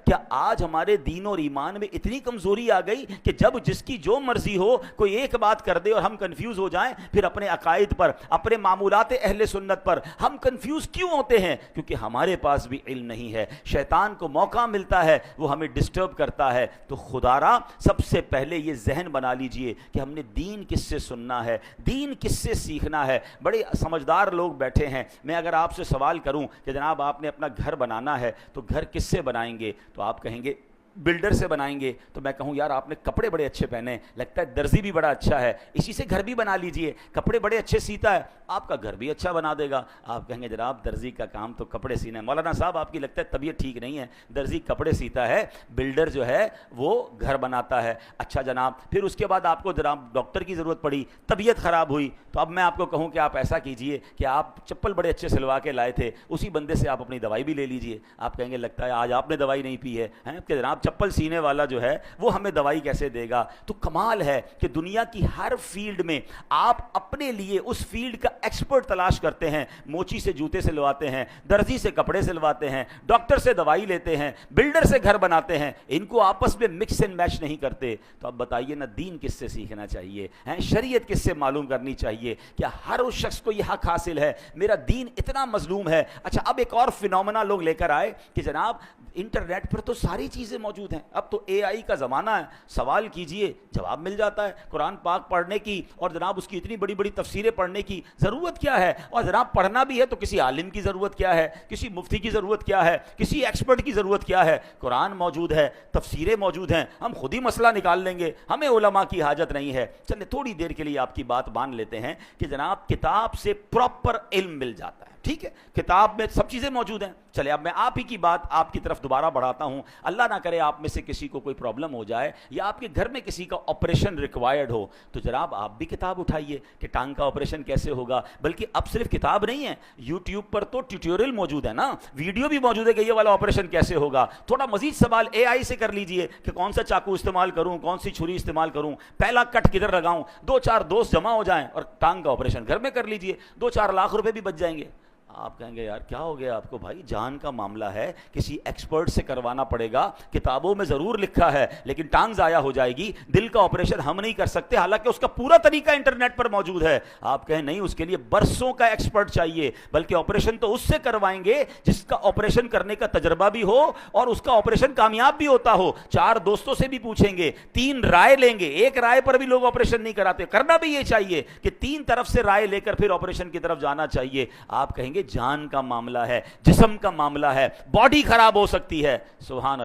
کیا آج ہمارے دین اور ایمان میں اتنی کمزوری آ گئی کہ جب جس کی جو مرضی ہو کوئی ایک بات کر دے اور ہم کنفیوز ہو جائیں؟ پھر اپنے عقائد پر، اپنے معمولات اہل سنت پر ہم کنفیوز کیوں ہوتے ہیں؟ کیونکہ ہمارے پاس بھی علم نہیں ہے، شیطان کو موقع ملتا ہے وہ ہمیں ڈسٹرب کرتا ہے۔ تو خدا را سب سے پہلے یہ ذہن بنا لیجئے کہ ہم نے دین کس سے سننا ہے، دین کس سے سیکھنا ہے۔ بڑے سمجھدار لوگ بیٹھے ہیں، میں اگر آپ سے سوال کروں کہ جناب آپ نے اپنا گھر بنانا ہے تو گھر کس سے بنائیں گے، تو آپ کہیں گے بلڈر سے بنائیں گے۔ تو میں کہوں یار آپ نے کپڑے بڑے اچھے پہنے، لگتا ہے درزی بھی بڑا اچھا ہے، اسی سے گھر بھی بنا لیجئے، کپڑے بڑے اچھے سیتا ہے، آپ کا گھر بھی اچھا بنا دے گا۔ آپ کہیں گے جناب درزی کا کام تو کپڑے سینا ہے۔ مولانا صاحب آپ کی لگتا ہے طبیعت ٹھیک نہیں ہے، درزی کپڑے سیتا ہے، بلڈر جو ہے وہ گھر بناتا ہے۔ اچھا جناب، پھر اس کے بعد آپ کو جناب ڈاکٹر کی ضرورت پڑی، طبیعت خراب ہوئی، تو اب میں آپ کو کہوں کہ آپ ایسا کیجئے کہ آپ چپل بڑے اچھے سلوا کے لائے تھے، اسی بندے سے آپ اپنی دوائی بھی لے لیجئے۔ آپ کہیں گے لگتا ہے آج آپ نے دوائی نہیں پی ہے کہ جناب چپل سینے والا جو ہے وہ ہمیں دوائی کیسے دے گا؟ تو کمال ہے کہ دنیا کی ہر فیلڈ میں آپ اپنے لیے اس فیلڈ کا ایکسپرٹ تلاش کرتے ہیں۔ موچی سے جوتے سلواتے ہیں، درزی سے کپڑے سلواتے ہیں، ڈاکٹر سے دوائی لیتے ہیں، بلڈر سے گھر بناتے ہیں، ان کو آپس میں مکس اینڈ میچ نہیں کرتے۔ تو اب بتائیے نا دین کس سے سیکھنا چاہیے، شریعت کس سے معلوم کرنی چاہیے؟ کیا ہر اس شخص کو یہ حق حاصل ہے؟ میرا دین اتنا مظلوم ہے۔ اچھا اب ایک اور فینومینا لوگ لے کر آئے کہ جناب انٹرنیٹ پر تو ساری چیزیں موجود ہیں، اب تو اے آئی کا زمانہ ہے، سوال کیجئے جواب مل جاتا ہے۔ قرآن پاک پڑھنے کی اور جناب اس کی اتنی بڑی بڑی تفسیریں پڑھنے کی ضرورت کیا ہے؟ اور جناب پڑھنا بھی ہے تو کسی عالم کی ضرورت کیا ہے، کسی مفتی کی ضرورت کیا ہے، کسی ایکسپرٹ کی ضرورت کیا ہے؟ قرآن موجود ہے، تفسیریں موجود ہیں، ہم خود ہی مسئلہ نکال لیں گے، ہمیں علماء کی حاجت نہیں ہے۔ چلے تھوڑی دیر کے لیے آپ کی بات مان لیتے ہیں کہ جناب کتاب سے پراپر علم مل جاتا ہے، ٹھیک ہے، کتاب میں سب چیزیں موجود ہیں۔ چلے اب میں آپ ہی کی بات آپ کی طرف دوبارہ بڑھاتا ہوں۔ اللہ نہ کرے آپ میں سے کسی کو کوئی پرابلم ہو جائے یا آپ کے گھر میں کسی کا آپریشن ریکوائرڈ ہو، تو جناب آپ بھی کتاب اٹھائیے کہ ٹانگ کا آپریشن کیسے ہوگا۔ بلکہ اب صرف کتاب نہیں ہے، یوٹیوب پر تو ٹیوٹوریل موجود ہے نا، ویڈیو بھی موجود ہے کہ یہ والا آپریشن کیسے ہوگا۔ تھوڑا مزید سوال اے آئی سے کر لیجئے کہ کون سا چاقو استعمال کروں، کون سی چھری استعمال کروں، پہلا کٹ کدھر لگاؤں، دو چار دوست جمع ہو جائیں اور ٹانگ کا آپریشن گھر میں کر لیجئے، 2-4 لاکھ روپے بھی بچ جائیں گے۔ آپ کہیں گے یار کیا ہو گیا آپ کو؟ بھائی جان کا معاملہ ہے، کسی ایکسپرٹ سے کروانا پڑے گا، کتابوں میں ضرور لکھا ہے لیکن ٹانگ ضائع ہو جائے گی، دل کا آپریشن ہم نہیں کر سکتے، حالانکہ اس کا پورا طریقہ انٹرنیٹ پر موجود ہے۔ آپ کہیں نہیں، اس کے لیے برسوں کا ایکسپرٹ چاہیے، بلکہ آپریشن تو اس سے کروائیں گے جس کا آپریشن کرنے کا تجربہ بھی ہو اور اس کا آپریشن کامیاب بھی ہوتا ہو۔ 4 دوستوں سے بھی پوچھیں گے، 3 رائے لیں گے، ایک رائے پر بھی لوگ آپریشن نہیں کراتے۔ کرنا بھی یہ چاہیے کہ 3 طرف سے رائے لے کر پھر آپریشن کی طرف جانا چاہیے۔ آپ کہیں گے جان کا معاملہ ہے، جسم کا معاملہ ہے، باڈی خراب ہو سکتی ہے۔ سبحان